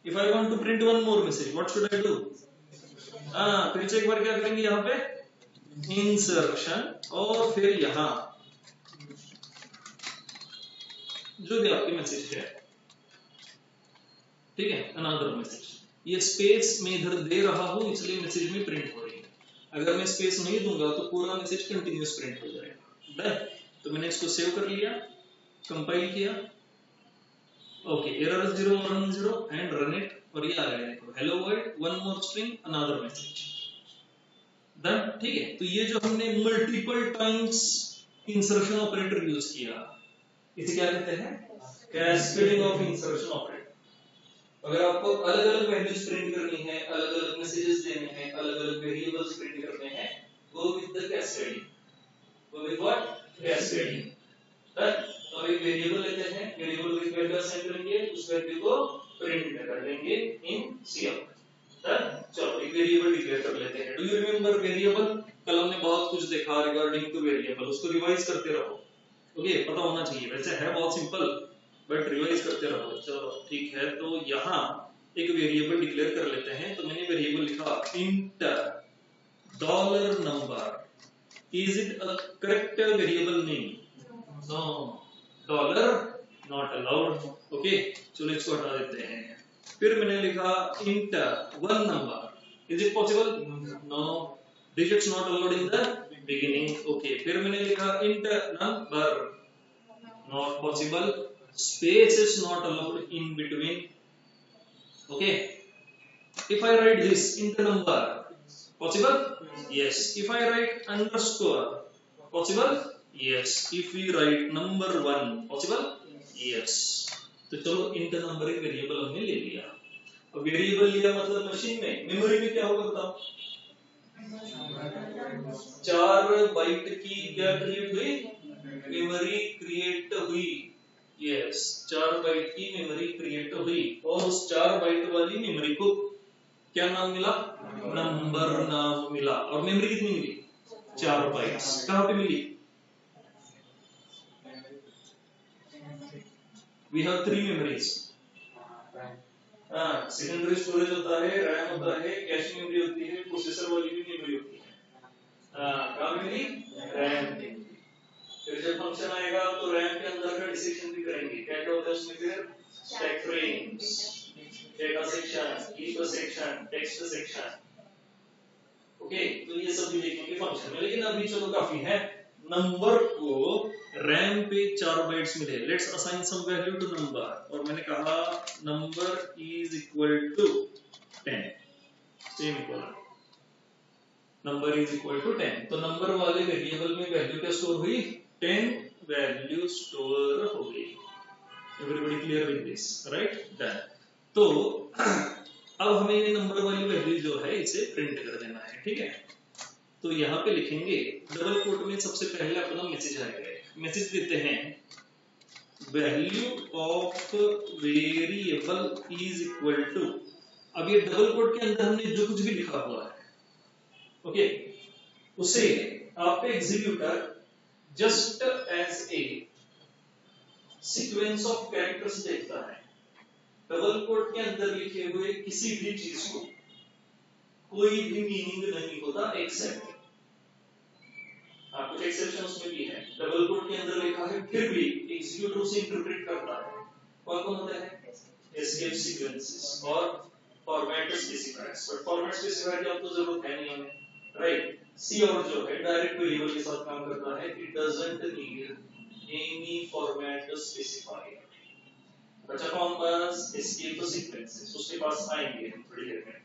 If I want to print one more message, what should I do? फिर से एक बार क्या करेंगे यहाँ पे इंसर्शन और फिर यहाँ जो भी आपके मैसेज है, ठीक है, अनदर मैसेज। ये स्पेस में इधर दे रहा हूं इसलिए मैसेज में प्रिंट हो रही है। अगर मैं स्पेस नहीं दूंगा तो पूरा मैसेज कंटिन्यूअस प्रिंट हो जाएगा। डन। तो मैंने इसको सेव कर लिया, कंपाइल किया, okay, error 010 and run it, और ये आ गया देखो, hello world, one more string another message. Done. ठीक है, तो ये जो हमने multiple times insertion operator use किया, इसे क्या कहते हैं? Cascading of insertion operator. अगर आपको अलग अलग वैल्यूज प्रिंट करनी है, अलग अलग मैसेजेस देने हैं, अलग अलग वेरिएबल्स प्रिंट करने हैं, वो विद द कैस्केडिंग, वो विद व्हाट? कैस्केडिंग। तो एक वेरिएबल लेते हैं, वेरिएबल विद वैल्यू असाइन करेंगे, उस वैल्यू को प्रिंट कर लेंगे इन सीआउट। चलो एक वेरिएबल डिक्लेयर कर लेते हैं। Do you remember variable? कल हमने बहुत कुछ देखा रिगार्डिंग टू वेरिएबल, उसको रिवाइज करते रहो। ओके, पता होना चाहिए, वैसे है बहुत सिंपल बट रिवाइज करते रहो। चलो ठीक है, तो यहाँ एक वेरिएबल डिक्लेयर कर लेते हैं। तो मैंने वेरिएबल लिखा int dollar number. Is it a correct variable name? No, dollar not allowed. Okay, चलो इसको हटा देते हैं। फिर मैंने लिखा int one number. Is it possible? No, digits not allowed in the beginning. Okay, फिर मैंने लिखा int number, not possible. Space is not allowed in between. Okay. If I write this into number, possible? Yes. If I write underscore, possible? Yes. If we write number one, possible? Yes. तो चलो inter number एक variable हमने ले लिया। अब variable लिया मतलब machine में, मेमोरी में क्या होगा बताओ? 4 बाइट की क्या क्रिएट हुई? मेमोरी क्रिएट हुई। यस, 4 बाइट की मेमोरी क्रिएट हुई, और उस 4 बाइट वाली मेमोरी को क्या नाम मिला? नंबर नाम मिला। और मेमोरी कितनी मिली? 4 बाइट्स। कहां पे मिली? We have 3 memories. Secondary storage होता है, रैम होता है, कैश मेमोरी होती है, प्रोसेसर वाली भी मेमोरी होती है। कहां मिली? रैम में। फिर जब फंक्शन आएगा तो रैम के अंदर का डिसीजन भी करेंगे। क्या क्या होता है उसमें? फिर stack frames, data section, keep section, text section. Okay, तो ये सब भी देखेंगे फंक्शन में, लेकिन अभी चलो काफी है। नंबर को रैम पे 4 बाइट्स मिले। Let's assign some value to number, और मैंने कहा number is equal to 10, same equal, number is equal to 10। तो नंबर वाले वेरिएबल में वैल्यू क्या स्टोर हुई? 10 वैल्यू स्टोर हो गई। Everybody clear with this, right? Done. तो अब हमें ये नंबर वाली वैल्यू जो है इसे प्रिंट कर देना है, ठीक है? तो यहाँ पे लिखेंगे डबल कोट में सबसे पहले अपना मैसेज आएगा। मैसेज देते हैं value of variable is equal to. अब ये डबल कोट के अंदर हमने जो कुछ भी लिखा हुआ है, ओके, उसे आपका executor just as a sequence of characters देखता है। डबल कोट के अंदर लिखे हुए किसी भी चीज को कोई भी मीनिंग नहीं होता एक्सेप्ट, कुछ एक्सेप्शन उसमें भी है। डबल कोट के अंदर लिखा है फिर भी एग्जीक्यूटर उसे इंटरप्रेट करता है। कौन कौन होता है? एस्केप सीक्वेंसेस और format specifiers. But format specifier की अब तो जरूरत है नहीं हमें, राइट? सी और जो है डायरेक्ट वेरिएबल के साथ काम करता है। It doesn't need any format specifier. बचा कौन पास? एस्केप सीक्वेंसेस, उसके पास आएंगे हम थोड़ी देर में।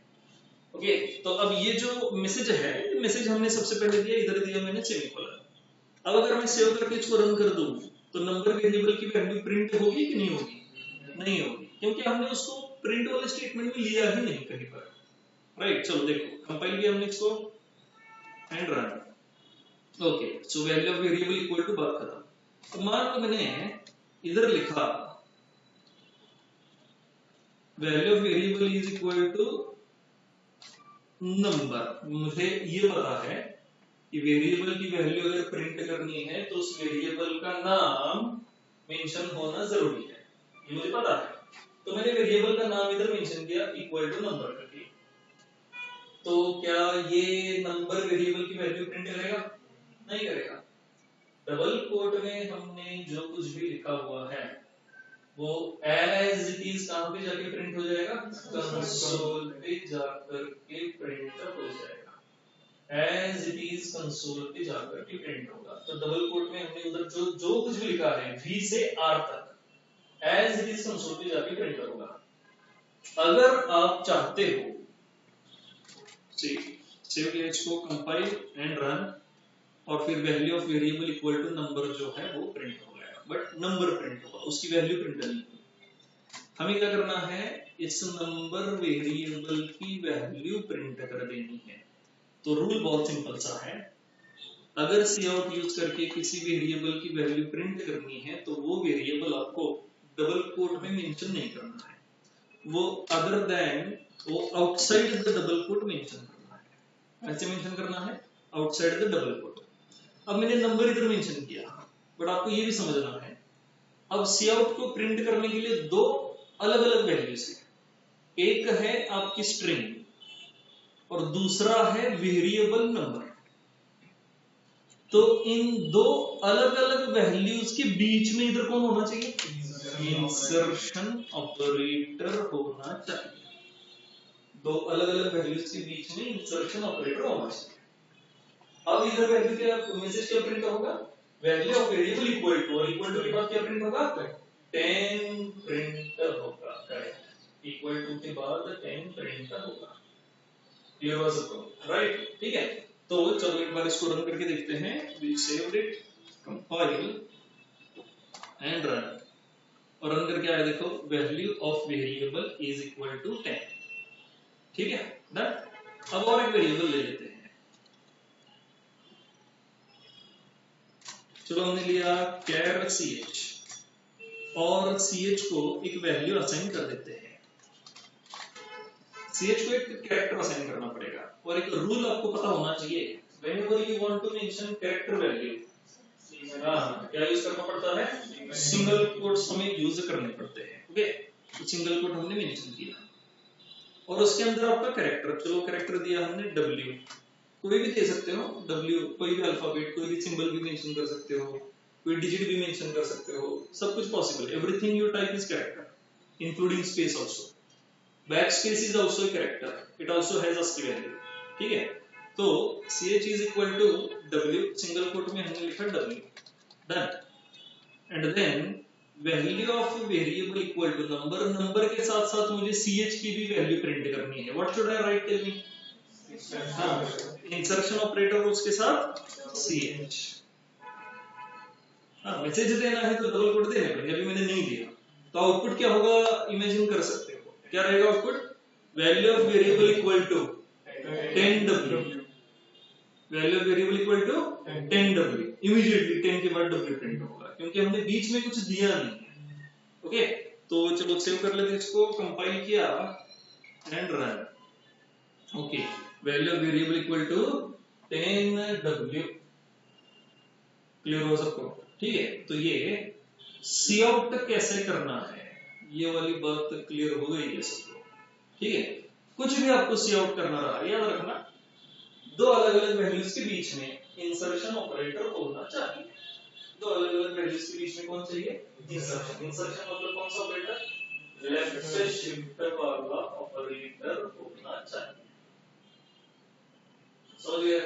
ओके, तो अब ये जो मैसेज है, मैसेज हमने सबसे पहले दिया, इधर दिया मैंने सेमीकोलन। अब अगर मैं सेव करके इसको रन कर दूं तो नंबर वेरिएबल की वैल्यू प्रिंट होगी कि नहीं होगी? नहीं होगी, क्योंकि हमने उसको प्रिंट वाले स्टेटमेंट में लिया ही नहीं कहीं पर, राइट? चलो देखो, कंपाइल किया हमने इसको and run. Okay, so value of variable equal to बात खत्म। तो मान लो मैंने इधर लिखा value of variable is equal to number. मुझे ये पता है कि वेरिएबल की वैल्यू अगर प्रिंट करनी है तो उस वेरिएबल का नाम मेंशन होना जरूरी है, ये मुझे पता है। तो मैंने वेरिएबल का नाम इधर मेंशन किया इक्वल टू नंबर करके। तो क्या ये नंबर वेरिएबल की वैल्यू प्रिंट करेगा? नहीं करेगा। डबल कोट में हमने जो कुछ भी लिखा हुआ है वो एज इट इज कहां पे जाके प्रिंट हो जाएगा? कंसोल पे जाकर के प्रिंट हो जाएगा। एज इट इज कंसोल पे जाकर के प्रिंट होगा। तो डबल कोट में हमने उधर जो जो कुछ भी लिखा है V से R तक एज इट इज कंसोल पे जाके प्रिंट होगा। अगर आप चाहते हो सेव इसको कंपाइल एंड रन और फिर value of variable equal to number जो है वो प्रिंट हो गया, बट नंबर प्रिंट होगा, उसकी वैल्यू प्रिंट नहीं होगी। हमें क्या करना है? इस नंबर वेरिएबल की वैल्यू प्रिंट कर देनी है। तो रूल बहुत सिंपल सा है, अगर काउट यूज करके किसी वेरिएबल की वैल्यू प्रिंट करनी है तो वो वेरिएबल आपको डबल कोट में मेंशन नहीं करना है, वो अदर देन वो outside the double quote mention करना है। ऐसे मेंशन करना है आउटसाइड द डबल कोट। अब मैंने नंबर इधर मेंशन किया, बट आपको ये भी समझना है अब काउट को प्रिंट करने के लिए दो अलग अलग वैल्यूज है। एक है आपकी स्ट्रिंग और दूसरा है वेरिएबल नंबर। तो इन दो अलग अलग वैल्यूज के बीच में इधर कौन होना चाहिए? इंसर्शन ऑपरेटर होना चाहिए। दो अलग अलग वैल्यूज के बीच में इंसर्शन ऑपरेटर होना चाहिए। अब इधर वैल्यू क्या मैसेज क्या प्रिंट होगा? Value of variable equal to, और इक्वल टू के बाद क्या प्रिंट होगा? 10 प्रिंट होगा। करेक्ट, इक्वल टू के बाद 10 प्रिंट होगा। ये हुआ सबको राइट? ठीक है, तो चलो एक बार इसको रन करके देखते हैं। We saved it, compile and run, और रन करके आया देखो value of variable is equal to 10। ठीक है, डन। अब और एक वेरिएबल ले लेते हैं। चलो हमने लिया char ch और ch को एक वैल्यू असाइन कर देते हैं। ch को एक कैरेक्टर असाइन करना पड़ेगा, और एक रूल आपको पता होना चाहिए, whenever you want to mention character value, क्या यूज करना पड़ता है? सिंगल कोट्स हमें यूज करने पड़ते हैं। ओके, तो सिंगल कोट हमने मेंशन किया और उसके अंदर आपका कैरेक्टर, चलो कैरेक्टर दिया हमने w, कोई भी दे सकते हो w, कोई भी अल्फाबेट, कोई भी सिंबल भी मेंशन कर सकते हो, कोई डिजिट भी मेंशन कर सकते हो, सब कुछ possible. Everything you type is character including space also. Backspace is also a character, it also has ASCII value. ठीक है, तो ch is equal to w, single quote में हमने लिखा w, done. And then value of variable equal to number, number के साथ साथ मुझे ch की भी वैल्यू प्रिंट करनी है। What should I write? Tell me. Insertion operator उसके साथ ch। हाँ, मैसेज देना है तो डबल कोट देने पड़ेंगे, अभी मैंने नहीं दिया तो आउटपुट क्या होगा इमेजिन कर सकते हो। क्या रहेगा output? Value of variable equal to 10w, value of variable equal to 10w। Immediately 10 के बाद w प्रिंट होगा क्योंकि हमने बीच में कुछ दिया नहीं। ओके, तो चलो सेव कर लेते हैं इसको, कंपाइल किया and run. Okay, value of variable equal to 10w, clear हो सबको? ठीक है, तो ये सी आउट कैसे करना है ये वाली बात क्लियर हो गई है सबको? ठीक है, कुछ भी आपको सी आउट करना रहा, याद रखना दो अलग अलग वैल्यूज के बीच में इंसर्शन ऑपरेटर होना चाहिए। दो अलग अलग वैल्यूज के बीच में कौन चाहिए? इंसर्शन। इंसर्शन मतलब कौन सा ऑपरेटर? लेफ्ट से शिफ्ट वाला ऑपरेटर होना चाहिए। समझ गए?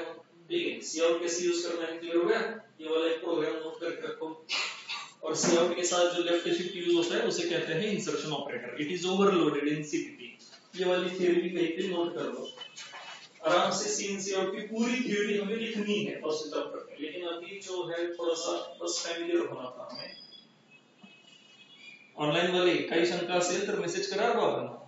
ठीक है, सी आउट कैसे यूज करना है क्लियर हो गया? ये वाला एक प्रोग्राम नोट करके रखो। और सी आउट के साथ जो लेफ्ट शिफ्ट यूज होता है उसे कहते हैं insertion operator. It is overloaded in CPP. ये वाली थ्योरी भी कहीं पे नोट कर लो आराम से। सी सी आउट की पूरी थ्योरी हमें लिखनी है फर्स्ट चैप्टर में, लेकिन अभी जो है थोड़ा सा बस फैमिलियर होना था हमें। ऑनलाइन वाले काही शंका असेल तर मेसेज करा बाबांना।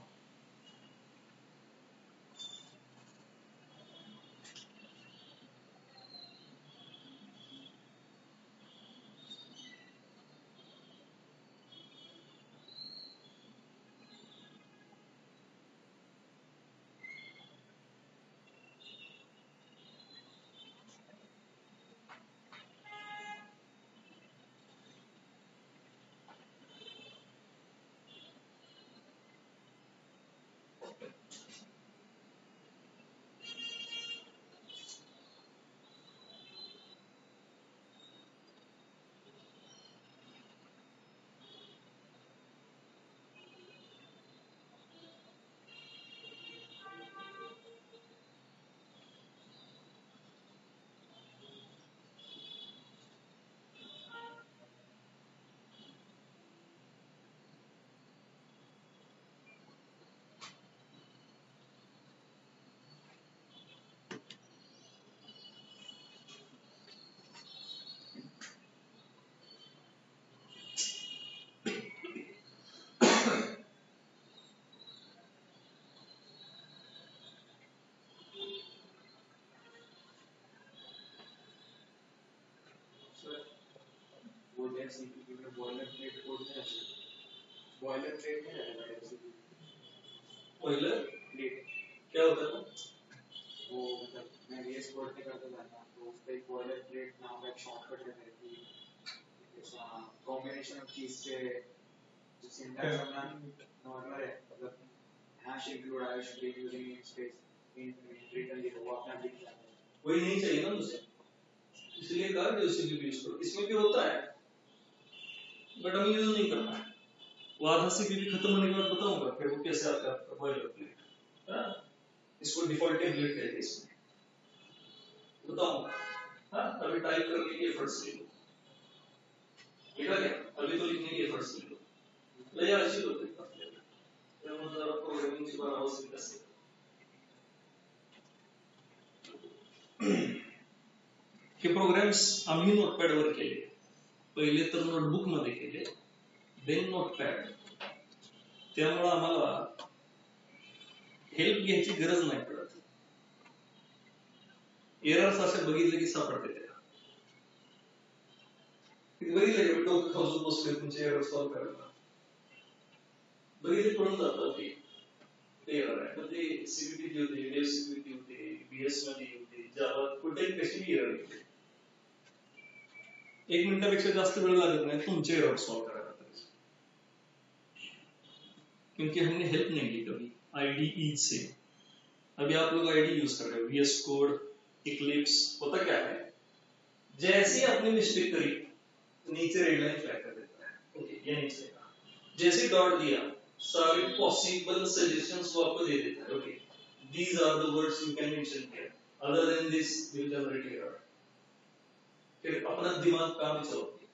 बोलते हैं सीपीयू में बॉयलर प्लेट कोड में रहता है, बॉयलर प्लेट में रहता है सीपीयू। बॉयलर प्लेट क्या होता है? वो मतलब मैं VS कोड में करता था तो उस पे बॉयलर प्लेट नाम का एक शॉर्टकट है कि ऐसा कॉम्बिनेशन ऑफ कीज से जो सिंटैक्स अपना नॉर्मल है, मतलब hash include I should be using namespace in return लिखो, वो अपना लिख जाता है। वही नहीं चाहिए ना मुझे, इसलिए कहा कि सीपीयू यूज करो। इसमें भी होता है बट हमें यूज नहीं करना है। वो आधा सीपीयू खत्म होने के बाद बताऊंगा फिर वो कैसे आता है आपका बॉयलर प्लेट। हाँ, इसको डिफॉल्ट टेम्पलेट कहते हैं, इसमें बताऊंगा। हाँ, अभी टाइप करने के एफर्ट्स ले लो, लिखा क्या? अभी तो लिखने के एफर्ट्स ले लो, ले जा अच्छी लो फिर हम जरा प्रोग्रामिंग के बारे में और कैसे हे प्रोग्राम्स आम्ही नोटपॅड वर केले, पहिले तर नोटबुक मध्ये केले, देन नोटपॅड। त्यामुळे आम्हाला हेल्प घ्यायची गरज नाही पडत। एरर्स असे बघितले की सापडते त्याला, बघितले की डोकं खाऊन बसले तुमचे एरर सॉल्व्ह करायला, बघितले कळून जातं की एरर आहे। मग ते सीपीपी होते, डेव सीपीपी होते, बीएस मध्ये होते, जावा कुठे कशी एरर येते, 1 मिनिटापेक्षा जास्त वेळ लागत नाही तुमचे एरर सॉल्व करायला, क्योंकि हमने हेल्प नहीं ली कभी IDE से। अभी आप लोग IDE यूज कर रहे हो, VS कोड, इक्लिप्स। होता क्या है, जैसे ही आपने मिस्टेक करी नीचे रेड लाइन फ्लैग कर देता है, ओके ये नीचे का जैसे डॉट दिया सारे पॉसिबल सजेशंस को आपको दे देता है, okay these are the words you can mention here, other than this will generate error. फिर अपना दिमाग काम चलाओगे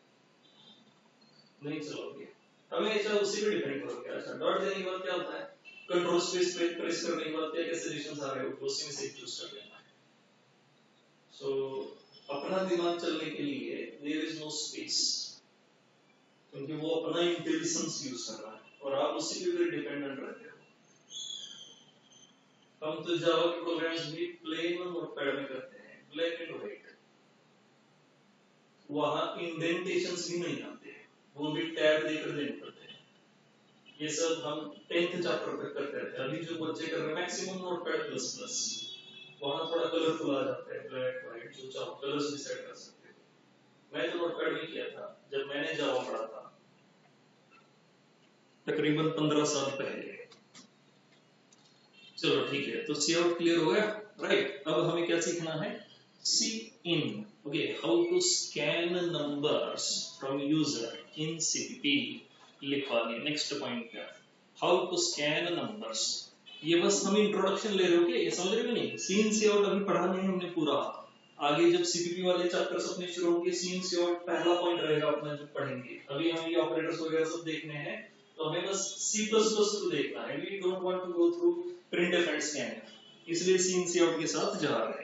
नहीं चलाओगे, हमेशा उसी पे डिपेंड करोगे। अच्छा डॉट देने के बाद क्या होता है, कंट्रोल स्पेस पे प्रेस करने के बाद क्या क्या सजेशंस आ रहे हो उसी में से चूज कर लेना है। सो अपना दिमाग चलने के लिए देयर इज नो स्पेस, क्योंकि वो अपना इंटेलिजेंस यूज कर रहा है और आप उसी के ऊपर डिपेंडेंट रहते हो। हम तो जावा के प्रोग्राम्स भी प्लेन और नोटपैड में करते हैं, ब्लैक एंड व्हाइट, वहां इंडेंटेशंस भी नहीं आते, वो भी टैब देकर देने पड़ते हैं। ये सब हम 10th चैप्टर पे करते रहते हैं। अभी जो बच्चे कर रहे हैं मैक्सिमम नोटपैड प्लस प्लस, वहां थोड़ा कलरफुल आ जाता है, ब्लैक व्हाइट जो चाहो कलर्स भी सेट कर सकते हो। मैं तो नोटपैड में किया था जब मैंने जावा पढ़ा था तकरीबन 15 साल पहले। चलो ठीक है, तो सी आउट क्लियर हो गया, राइट। अब हमें क्या सीखना है, C in, okay, how to scan numbers from user in CPP लिखवा दिया। नेक्स्ट पॉइंट क्या, हाउ टू स्कैन नंबर्स। ये बस हम इंट्रोडक्शन ले रहे हो, ये समझ रहे हो नहीं, सी इन सी आउट अभी पढ़ा नहीं हमने पूरा। आगे जब सीपीपी वाले चैप्टर्स अपने शुरू होंगे, सी इन सी आउट पहला पॉइंट रहेगा अपना जो पढ़ेंगे। अभी हम ये ऑपरेटर्स वगैरह सब देखने हैं, तो हमें बस C++ को देखना है। We don't want to go through printf and scan, इसलिए सी इन सी आउट के साथ जा रहे हैं।